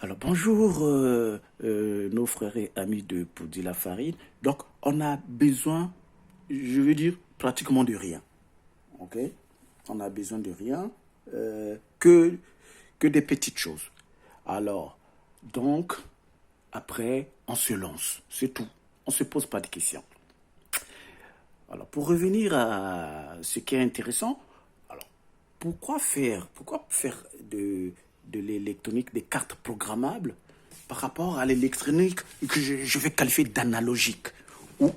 Alors bonjour nos frères et amis de Poudi la Farine. Donc on a besoin, je veux dire, pratiquement de rien. Ok? On a besoin de rien que, que des petites choses. Alors, donc, après, on se lance. C'est tout. On ne se pose pas de questions. Alors, pour revenir à ce qui est intéressant, alors, pourquoi faire de l'électronique des cartes programmables par rapport à l'électronique que je vais qualifier d'analogique ou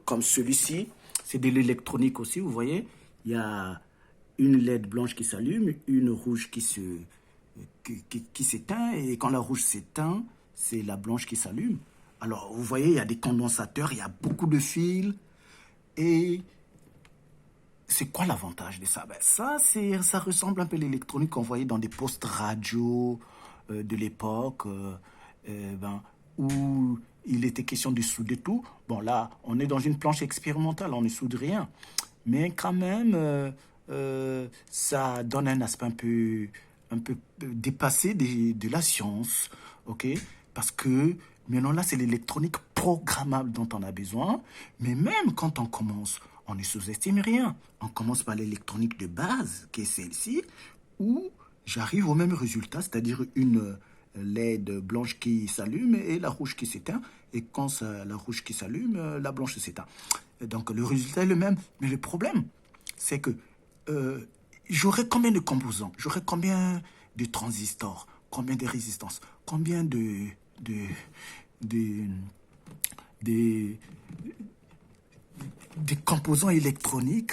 comme celui-ci, c'est de l'électronique aussi, vous voyez, il y a une LED blanche qui s'allume, une rouge qui s'éteint, et quand la rouge s'éteint, c'est la blanche qui s'allume. Alors, vous voyez, il y a des condensateurs, il y a beaucoup de fils, et c'est quoi l'avantage de ça? Ça ressemble un peu à l'électronique qu'on voyait dans des postes radio de l'époque, où il était question de souder tout. Bon, là, on est dans une planche expérimentale, on ne soude rien. Mais quand même, ça donne un aspect un peu dépassé de la science, ok? Parce que maintenant, là, c'est l'électronique programmable dont on a besoin. Mais même quand on commence, on ne sous-estime rien. On commence par l'électronique de base, qui est celle-ci, où j'arrive au même résultat, c'est-à-dire une LED blanche qui s'allume et la rouge qui s'éteint. Et quand la rouge qui s'allume, la blanche s'éteint. Donc le résultat est le même. Mais le problème, c'est que j'aurai combien de composants? J'aurai combien de transistors? Combien de résistances? Combien de, de, de, des composants électroniques